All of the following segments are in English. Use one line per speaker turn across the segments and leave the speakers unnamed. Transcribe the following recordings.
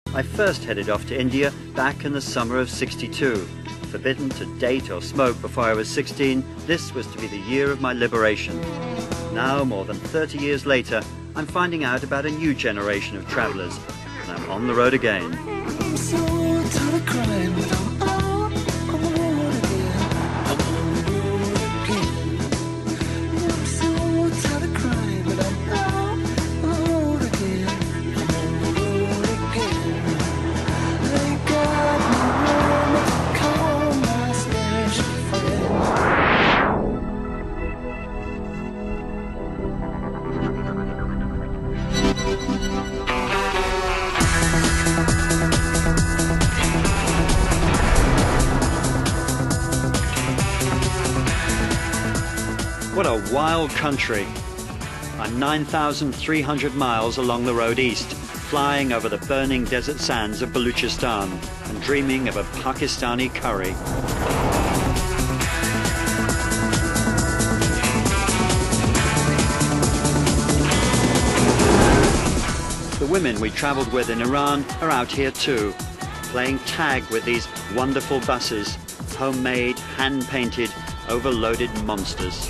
I first headed off to India back in the summer of '62. Forbidden to date or smoke before I was 16, this was to be the year of my liberation. Now, more than 30 years later, I'm finding out about a new generation of travellers, and I'm on the road again. What a wild country. I'm 9,300 miles along the road east, flying over the burning desert sands of Baluchistan and dreaming of a Pakistani curry. The women we travelled with in Iran are out here too, playing tag with these wonderful buses, homemade, hand-painted, overloaded monsters.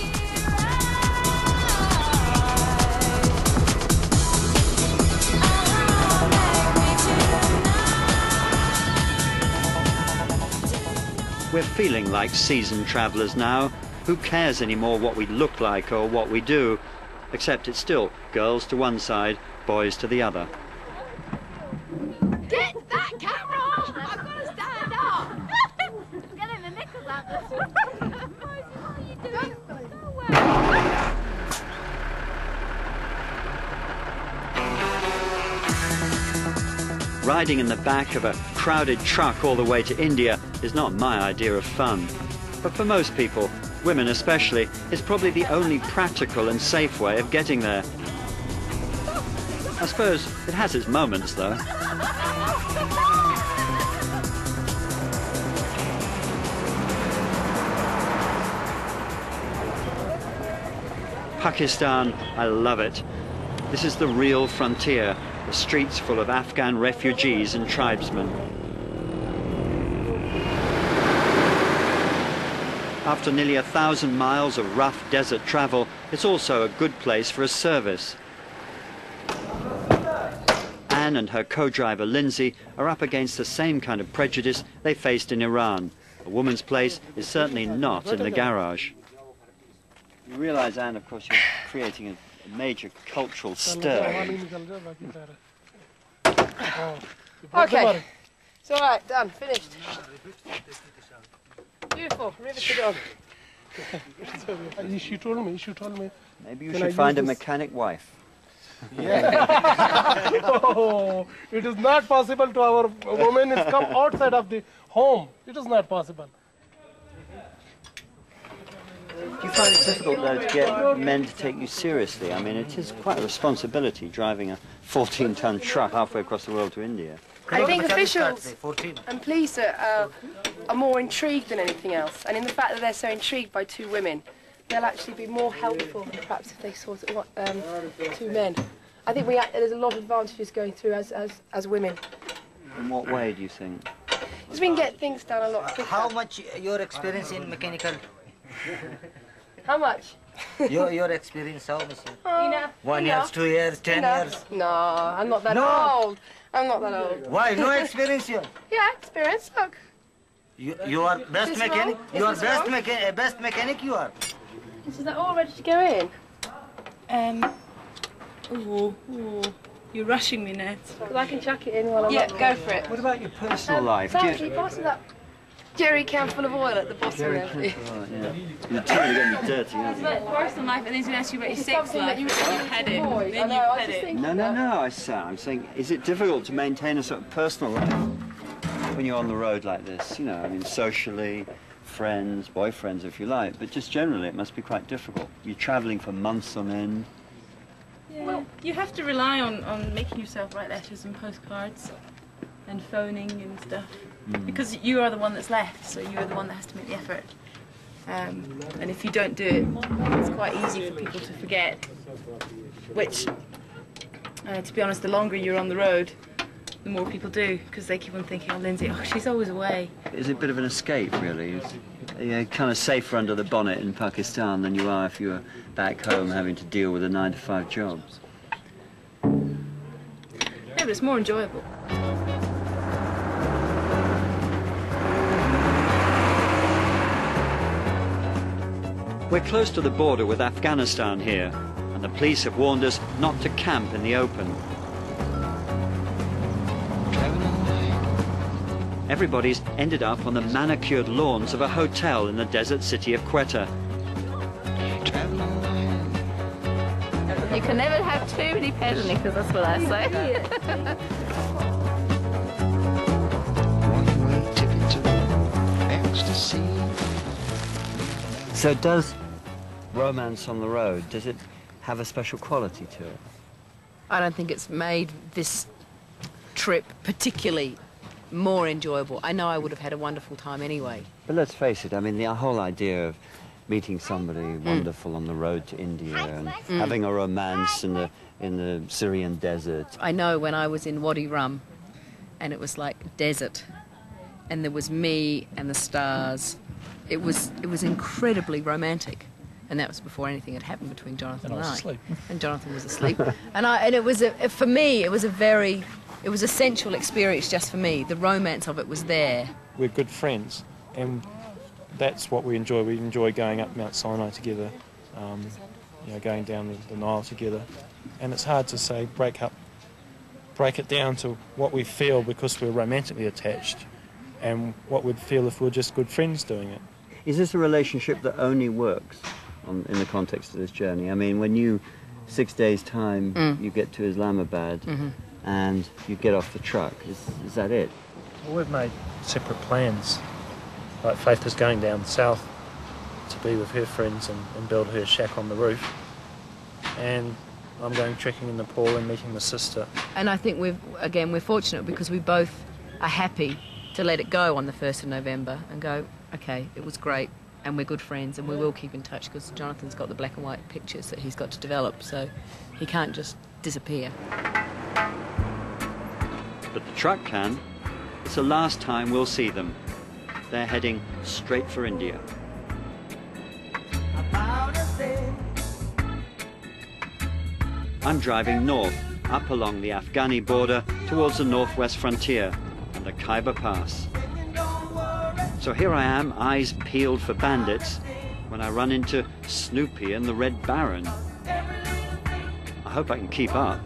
We're feeling like seasoned travellers now. Who cares anymore what we look like or what we do? Except it's still girls to one side, boys to the other.
Get that camera off! I've got to stand up! Getting the knickers out this one. Rosie, what are you doing? Go away.
Riding in the back of a crowded truck all the way to India is not my idea of fun. But for most people, women especially, it's probably the only practical and safe way of getting there. I suppose it has its moments, though. Pakistan, I love it. This is the real frontier, the streets full of Afghan refugees and tribesmen. After nearly 1,000 miles of rough desert travel, it's also a good place for a service. Anne and her co-driver Lindsay are up against the same kind of prejudice they faced in Iran. A woman's place is certainly not in the garage. You realise, Anne, of course, you're creating a major cultural stir.
Okay, it's all right, done, finished. Beautiful, riveted on.
She told me.
Maybe you should find a mechanic wife.
Yeah. Oh, it is not possible to our women is come outside of the home. It is not possible.
Do you find it difficult, though, to get men to take you seriously? I mean, it is quite a responsibility driving a 14-ton truck halfway across the world to India.
I think officials and police are more intrigued than anything else. And in the fact that they're so intrigued by two women, they'll actually be more helpful than perhaps if they saw two men. I think there's a lot of advantages going through as women.
In what way do you think?
Because we can get things done a lot quicker.
How much your experience in mechanical?
How much?
your experience, how much? 1 year, 2 years, 10 years?
No, I'm not that old. I'm not that old.
Why? No experience here?
Yeah, experience, look.
You are best mechanic? You are best mechanic you are?
Is that all ready to go in?
Ooh, you're rushing me, Ned.
Well, I can chuck it in while I'm
go for it.
What about your personal life?
Actually, pass me that jerry can full of oil at the bottom there, please.
Oh, yeah. You're totally getting me dirty, aren't you?
Personal life, and then he's going to ask you about your sex life.
You
head in, then you head in.
No, I'm saying, is it difficult to maintain a sort of personal life when you're on the road like this? You know, I mean, socially, friends, boyfriends, if you like, but just generally it must be quite difficult. You're travelling for months on end.
Yeah. Well, you have to rely on making yourself write letters and postcards and phoning and stuff. Because you are the one that's left, so you're the one that has to make the effort. And if you don't do it, it's quite easy for people to forget. Which, to be honest, the longer you're on the road, the more people do, because they keep on thinking, oh, Lindsay, oh, she's always away.
Is it a bit of an escape, really? You're kind of safer under the bonnet in Pakistan than you are if you were back home having to deal with a 9-to-5 job.
Yeah, but it's more enjoyable.
We're close to the border with Afghanistan here, and the police have warned us not to camp in the open. Everybody's ended up on the manicured lawns of a hotel in the desert city of Quetta.
You can never have too many pedalnickers, that's what I say.
One-way ticket to ecstasy.
So does Romance on the Road, does it have a special quality to it?
I don't think it's made this trip particularly more enjoyable. I know I would have had a wonderful time anyway.
But let's face it, I mean, the whole idea of meeting somebody wonderful on the road to India and having a romance in the Syrian desert.
I know when I was in Wadi Rum and it was like desert and there was me and the stars, it was incredibly romantic. And that was before anything had happened between Jonathan and I.
Asleep.
And Jonathan was asleep. and it was for me, it was a sensual experience just for me. The romance of it was there.
We're good friends, and that's what we enjoy. We enjoy going up Mount Sinai together, going down the Nile together. And it's hard to say break it down to what we feel because we're romantically attached, and what we'd feel if we were just good friends doing it.
Is this a relationship that only works in the context of this journey? I mean, when you, 6 days' time, you get to Islamabad and you get off the truck, is that it?
Well, we've made separate plans. Like Faith is going down south to be with her friends and build her shack on the roof. And I'm going trekking in Nepal and meeting my sister.
And I think we're fortunate because we both are happy to let it go on the 1st of November and go, okay, it was great and we're good friends and we will keep in touch because Jonathan's got the black and white pictures that he's got to develop, so he can't just disappear.
But the truck can. It's the last time we'll see them. They're heading straight for India. I'm driving north, up along the Afghani border towards the northwest frontier and the Khyber Pass. So here I am, eyes peeled for bandits, when I run into Snoopy and the Red Baron. I hope I can keep up.